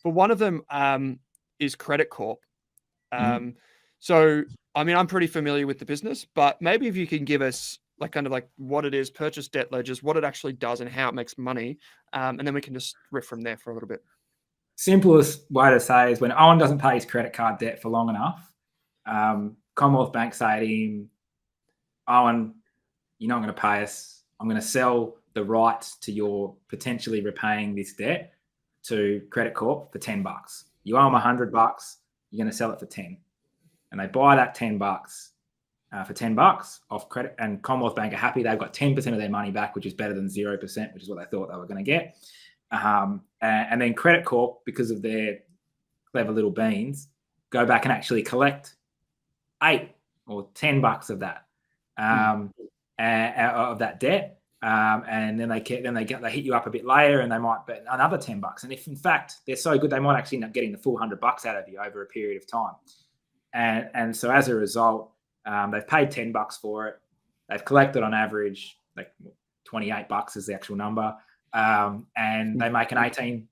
but one of them is Credit Corp. So, I mean, I'm pretty familiar with the business, but maybe if you can give us like kind of like what it is, purchase debt ledgers, what it actually does and how it makes money. And then we can just riff from there for a little bit. Simplest way to say is when Owen doesn't pay his credit card debt for long enough, Commonwealth Bank say to him, Owen, you're not going to pay us. I'm going to sell the rights to your potentially repaying this debt to Credit Corp for $10. You owe them $100. You're going to sell it for 10. And they buy that $10 for $10 off credit. And Commonwealth Bank are happy. They've got 10% of their money back, which is better than 0%, which is what they thought they were going to get. And then Credit Corp, because of their clever little beans, go back and actually collect $8 or $10 of that of that debt. And then they hit you up a bit later, and they might bet another $10. And if in fact they're so good, they might actually end up getting the full $100 out of you over a period of time. And so as a result, they've paid $10 for it. They've collected on average like $28 is the actual number, and they make an 18%,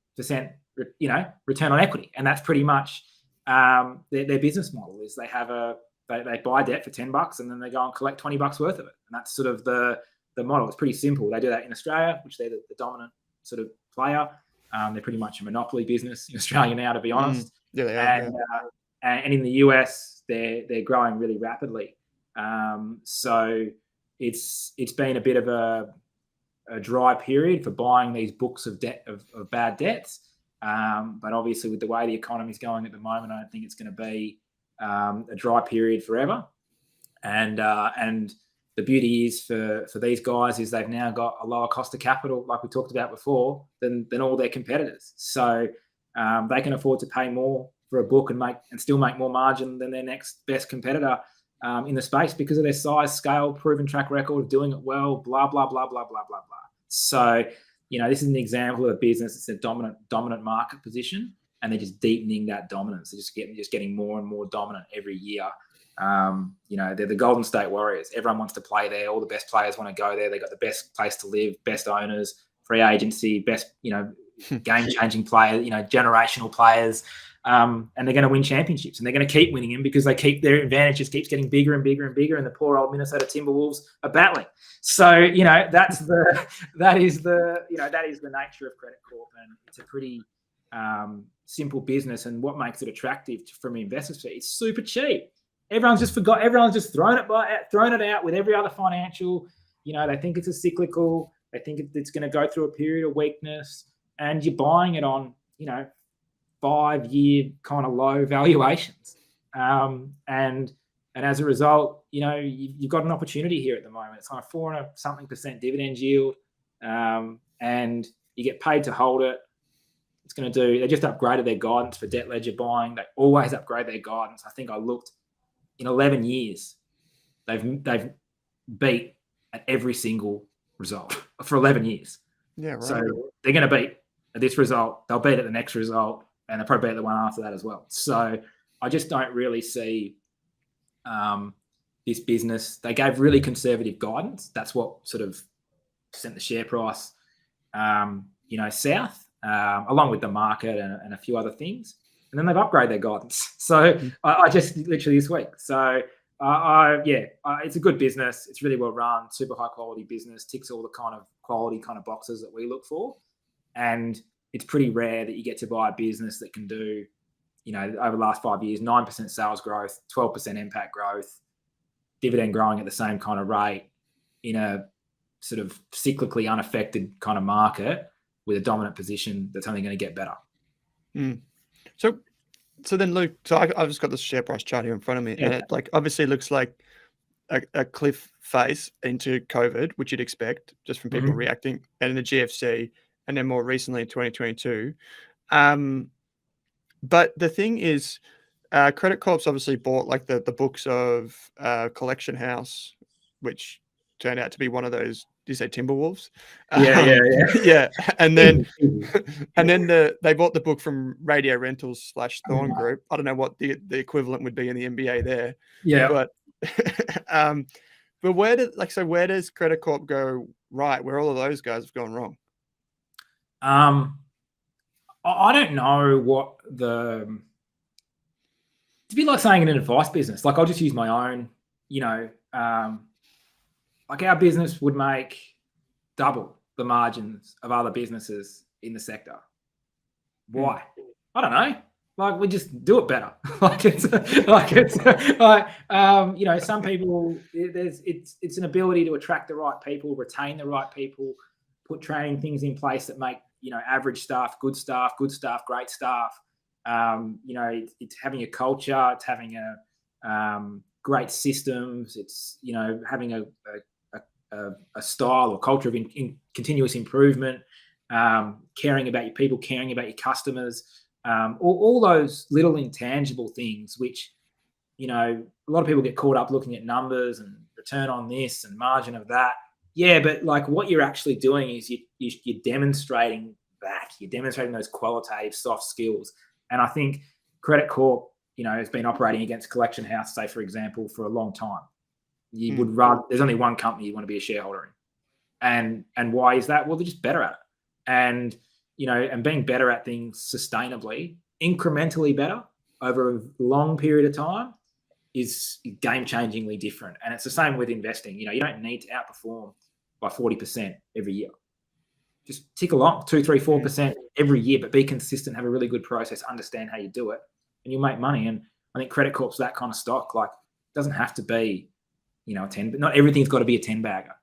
return on equity. And that's pretty much their business model. Is they buy debt for $10 and then they go and collect $20 worth of it. And that's sort of the model. It's pretty simple. They do that in Australia, which they're the dominant sort of player. They're pretty much a monopoly business in Australia now, to be honest. Yeah, they are. And in the US, they're growing really rapidly. So it's been a bit of a dry period for buying these books of debt of bad debts. But obviously, with the way the economy is going at the moment, I don't think it's going to be a dry period forever. And the beauty is for these guys is they've now got a lower cost of capital, like we talked about before, than all their competitors. So they can afford to pay more for a book and still make more margin than their next best competitor in the space because of their size, scale, proven track record of doing it well, blah, blah, blah, blah, blah, blah, blah. So, this is an example of a business. It's a dominant market position, and they're just deepening that dominance. They're just getting more and more dominant every year. They're the Golden State Warriors. Everyone wants to play there. All the best players want to go there. They've got the best place to live, best owners, free agency, best, game-changing players, generational players. And they're going to win championships, and they're going to keep winning them because their advantage just keeps getting bigger and bigger and bigger, and the poor old Minnesota Timberwolves are battling. So that is the nature of Credit Corp, and it's a pretty simple business. And what makes it attractive from investors, it's super cheap. Everyone's just thrown it out with every other financial. They think it's a cyclical. They think it's going to go through a period of weakness, and you're buying it on 5-year kind of low valuations. And as a result, you've got an opportunity here at the moment. It's kind of 4% dividend yield, and you get paid to hold it. It's going to they just upgraded their guidance for debt ledger buying. They always upgrade their guidance. I think I looked in 11 years, they've beat at every single result for 11 years. Yeah, right. So they're going to beat at this result. They'll beat at the next result, and they'll probably beat the one after that as well. So I just don't really see this business. They gave really conservative guidance. That's what sort of sent the share price, south, along with the market and a few other things. And then they've upgraded their guidance. So I just literally this week. So it's a good business. It's really well run, super high quality business, ticks all the kind of quality kind of boxes that we look for. And it's pretty rare that you get to buy a business that can do, over the last 5 years, 9% sales growth, 12% NPAT growth, dividend growing at the same kind of rate in a sort of cyclically unaffected kind of market with a dominant position that's only going to get better. So then, Luke, I've just got this share price chart here in front of me, and it obviously looks like a cliff face into COVID, which you'd expect just from people reacting, and in the GFC, and then more recently in 2022. But the thing is, Credit Corp's obviously bought like the books of Collection House, which turned out to be one of those. Do you say Timberwolves? Yeah. And then they bought the book from Radio Rentals / Thorn Group. I don't know what the equivalent would be in the NBA there. Yeah. But where does Credit Corp go right, where all of those guys have gone wrong? I don't know what the. It's a bit like saying in an advice business. Like I'll just use my own. Like our business would make double the margins of other businesses in the sector. Why? I don't know. Like we just do it better. Some people it's an ability to attract the right people, retain the right people, put training things in place that make average staff, great staff. It's having a culture, it's having great systems, it's having a style or culture of continuous improvement, caring about your people, caring about your customers, all those little intangible things which a lot of people get caught up looking at numbers and return on this and margin of that. Yeah, but like what you're actually doing is you're demonstrating that. You're demonstrating those qualitative soft skills. And I think Credit Corp, has been operating against Collection House, say, for example, for a long time. You would rather, there's only one company you want to be a shareholder in. And why is that? Well, they're just better at it. And, and being better at things sustainably, incrementally better over a long period of time is game-changingly different. And it's the same with investing. You don't need to outperform by 40% every year. Just tick along 2, 3, 4% every year, but be consistent, have a really good process, understand how you do it, and you'll make money. And I think Credit Corp's that kind of stock. Like, it doesn't have to be, a 10, but not everything's got to be a 10 bagger.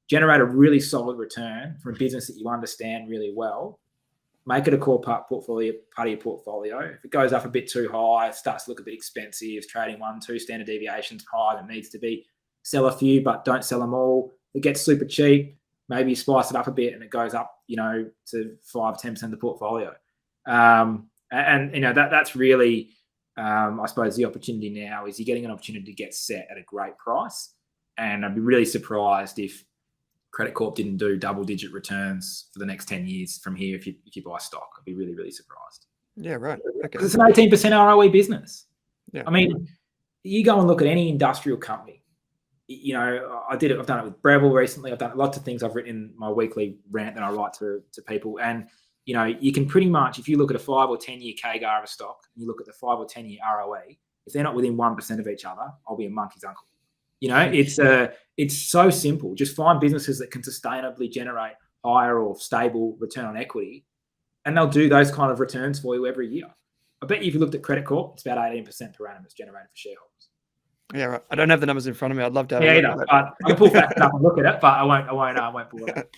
Generate a really solid return from a business that you understand really well. Make it a core part of your portfolio. If it goes up a bit too high, it starts to look a bit expensive, trading 1, 2 standard deviations higher than needs to be, sell a few, but don't sell them all. It gets super cheap. Maybe you spice it up a bit and it goes up, to 5, 10% of the portfolio. That's really, I suppose, the opportunity now is you're getting an opportunity to get set at a great price. And I'd be really surprised if Credit Corp didn't do double-digit returns for the next 10 years from here if you buy stock. I'd be really, really surprised. Yeah, right. Okay. It's an 18% ROE business. Yeah. I mean, you go and look at any industrial company. I've done it with Breville recently. I've done lots of things. I've written in my weekly rant that I write to people. And, you can pretty much, if you look at a 5 or 10 year CAGR of a stock, and you look at the 5 or 10 year ROE, if they're not within 1% of each other, I'll be a monkey's uncle. It's so simple. Just find businesses that can sustainably generate higher or stable return on equity, and they'll do those kind of returns for you every year. I bet you if you looked at Credit Corp, it's about 18% per annum it's generated for shareholders. Yeah, right. I don't have the numbers in front of me. I'd love to have I can pull that up and look at it, but I won't pull it up.